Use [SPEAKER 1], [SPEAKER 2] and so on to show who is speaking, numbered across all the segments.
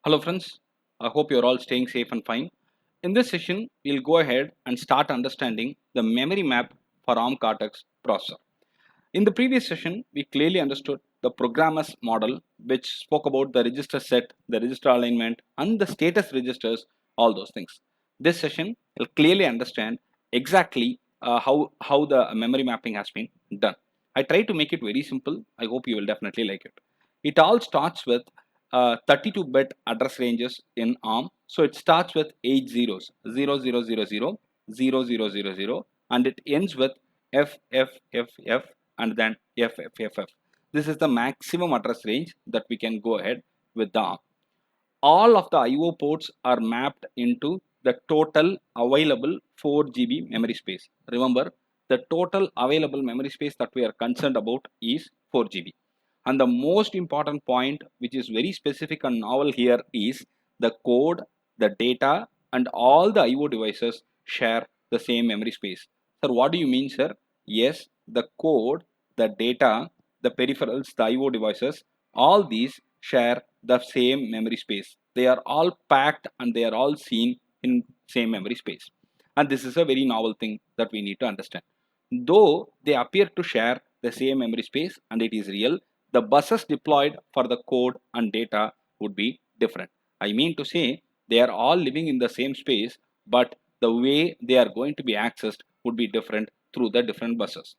[SPEAKER 1] Hello friends, I hope you're all staying safe and fine. In this session, we'll go ahead and start understanding the memory map for ARM Cortex processor. In the previous session, we clearly understood the programmer's model, which spoke about the register set, the register alignment, and the status registers, all those things. This session will clearly understand exactly how the memory mapping has been done. I try to make it very simple. I hope you will definitely like it. It all starts with 32-bit address ranges in ARM. So it starts with 8 zeros, 0000, 0000, and it ends with FFFF and then FFFF. This is the maximum address range that we can go ahead with the ARM. All of the IO ports are mapped into the total available 4 GB memory space. Remember, the total available memory space that we are concerned about is 4 GB. And the most important point, which is very specific and novel here, is the code, the data, and all the IO devices share the same memory space. Sir, what do you mean, sir? Yes, the code, the data, the peripherals, the IO devices, all these share the same memory space. They are all packed and they are all seen in same memory space. And this is a very novel thing that we need to understand. Though they appear to share the same memory space and it is real, the buses deployed for the code and data would be different. I mean to say they are all living in the same space, but the way they are going to be accessed would be different through the different buses.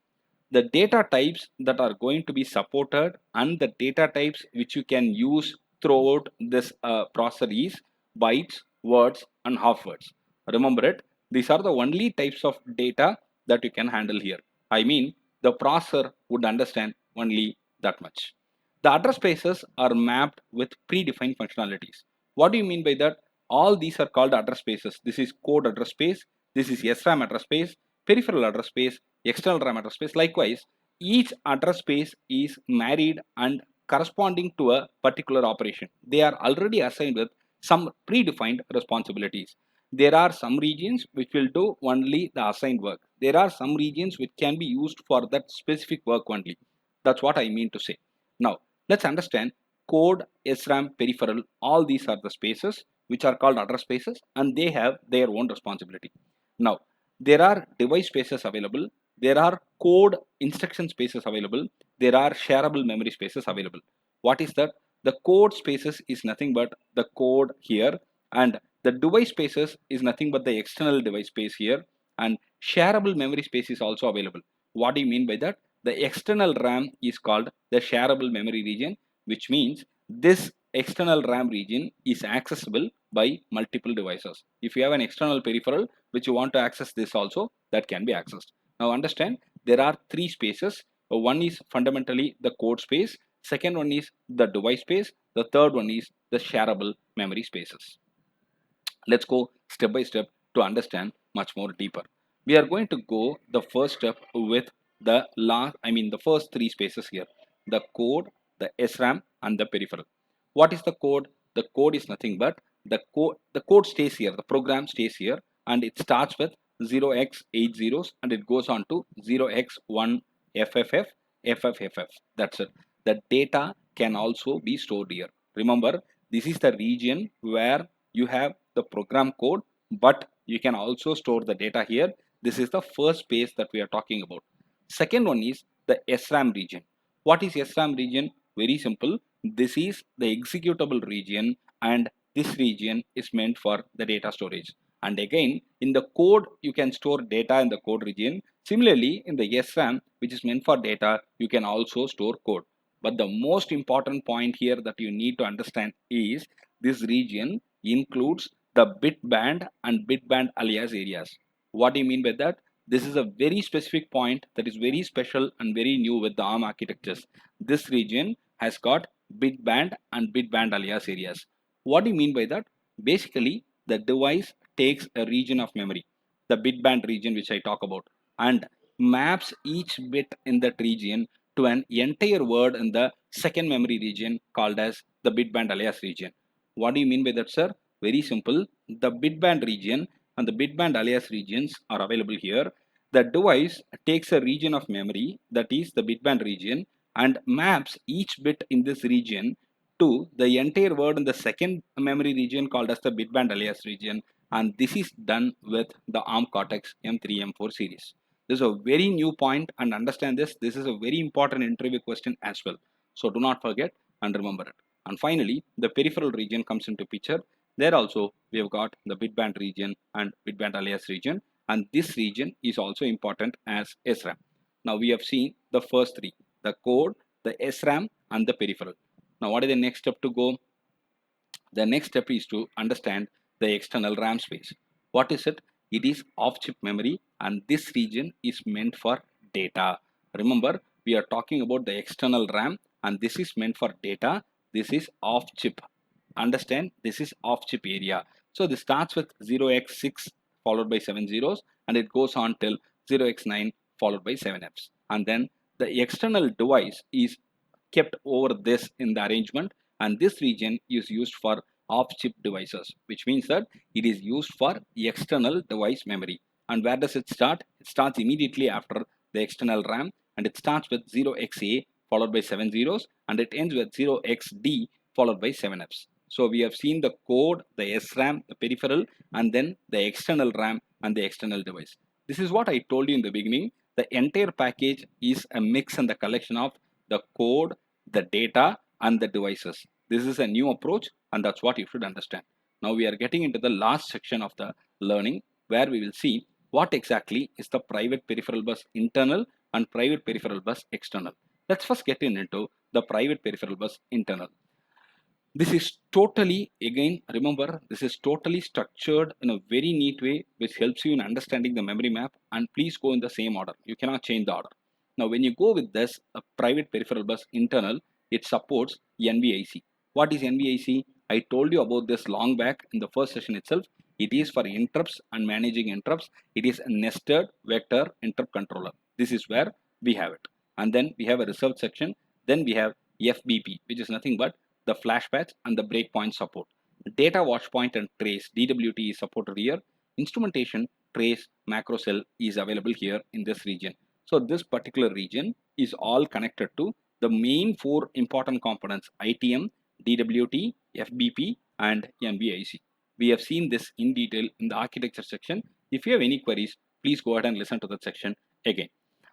[SPEAKER 1] The data types that are going to be supported and the data types which you can use throughout this processor is bytes, words, and half words. Remember it, these are the only types of data that you can handle here. I mean, the processor would understand only that much. The address spaces are mapped with predefined functionalities. What do you mean by that? All these are called address spaces. This is code address space, this is SRAM address space, peripheral address space, external RAM address space. Likewise, each address space is married and corresponding to a particular operation. They are already assigned with some predefined responsibilities. There are some regions which will do only the assigned work. There are some regions which can be used for that specific work only. That's what I mean to say. Now, let's understand code, SRAM, peripheral, all these are the spaces which are called address spaces and they have their own responsibility. Now, there are device spaces available, there are code instruction spaces available, there are shareable memory spaces available. What is that? The code spaces is nothing but the code here, and the device spaces is nothing but the external device space here, and shareable memory space is also available. What do you mean by that? The external RAM is called the shareable memory region, which means this external RAM region is accessible by multiple devices. If you have an external peripheral which you want to access this also, that can be accessed. Now understand, there are three spaces. One is fundamentally the code space, second one is the device space, the third one is the shareable memory spaces. Let's go step by step to understand much more deeper. We are going to go the first step with the first three spaces here, the code, the SRAM, and the peripheral. What is the code? The code is nothing but the code stays here, the program stays here, and it starts with 0x8 zeros and it goes on to 0x1 FFF, FFFF. That's it. The data can also be stored here. Remember, this is the region where you have the program code, but you can also store the data here. This is the first space that we are talking about. Second one is the SRAM region. What is SRAM region? Very simple. This is the executable region and this region is meant for the data storage. And again, in the code, you can store data in the code region. Similarly, in the SRAM, which is meant for data, you can also store code. But the most important point here that you need to understand is this region includes the bit band and bit band alias areas. What do you mean by that? This is a very specific point that is very special and very new with the ARM architectures. This region has got bit band and bit band alias areas. What do you mean by that? Basically, the device takes a region of memory, the bit band region which I talk about, and maps each bit in that region to an entire word in the second memory region called as the bit band alias region. What do you mean by that, sir? Very simple. The bit band region and the bit band alias regions are available here. The device takes a region of memory, that is the bit band region, and maps each bit in this region to the entire word in the second memory region called as the bitband alias region, and this is done with the ARM Cortex M3 M4 series. This is a very new point, and understand this. This is a very important interview question as well. So do not forget and remember it. And finally, the peripheral region comes into picture. There also we have got the bitband region and bitband alias region, and this region is also important as SRAM. Now we have seen the first three, the code, the SRAM and the peripheral. Now what is the next step to go? The next step is to understand the external RAM space. What is it? It is off-chip memory, and this region is meant for data. Remember, we are talking about the external RAM, and this is meant for data. This is off-chip. Understand, this is off-chip area. So this starts with 0x6 followed by 7 zeros, and it goes on till 0x9 followed by 7 Fs. And then the external device is kept over this in the arrangement, and this region is used for off-chip devices, which means that it is used for external device memory. And where does it start? It starts immediately after the external RAM, and it starts with 0xa followed by 7 zeros, and it ends with 0xd followed by 7 Fs. So we have seen the code, the SRAM, the peripheral, and then the external RAM and the external device. This is what I told you in the beginning. The entire package is a mix and the collection of the code, the data, and the devices. This is a new approach, and that's what you should understand. Now we are getting into the last section of the learning, where we will see what exactly is the private peripheral bus internal and private peripheral bus external. Let's first get into the private peripheral bus internal. This is totally, again, remember, this is totally structured in a very neat way, which helps you in understanding the memory map. And please go in the same order. You cannot change the order. Now, when you go with this, a private peripheral bus internal, it supports NVIC. What is NVIC? I told you about this long back in the first session itself. It is for interrupts and managing interrupts. It is a nested vector interrupt controller. This is where we have it. And then we have a reserved section. Then we have FBP, which is nothing but the flash patch and the breakpoint support. Data watch point and trace DWT is supported here. Instrumentation, trace, macro cell is available here in this region. So this particular region is all connected to the main four important components: ITM, DWT, FBP, and NVIC. We have seen this in detail in the architecture section. If you have any queries, please go ahead and listen to that section again.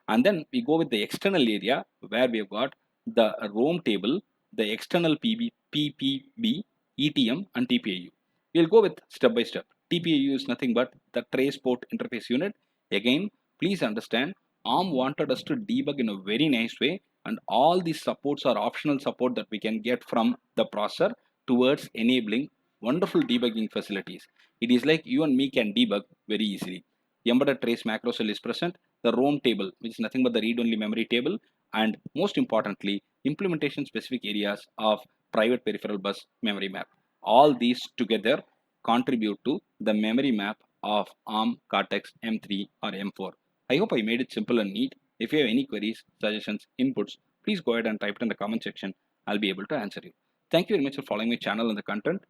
[SPEAKER 1] And then we go with the external area, where we have got the ROM table, the external PPB, ETM, and TPIU. We'll go with step by step. TPIU is nothing but the trace port interface unit. Again, please understand, ARM wanted us to debug in a very nice way, and all these supports are optional support that we can get from the processor towards enabling wonderful debugging facilities. It is like you and me can debug very easily. The embedded trace macro cell is present, the ROM table, which is nothing but the read-only memory table, and most importantly, implementation specific areas of private peripheral bus memory map. All these together contribute to the memory map of ARM Cortex M3 or M4. I hope I made it simple and neat. If you have any queries, suggestions, inputs, please go ahead and type it in the comment section. I'll be able to answer you. Thank you very much for following my channel and the content.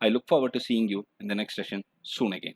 [SPEAKER 1] I look forward to seeing you in the next session soon again.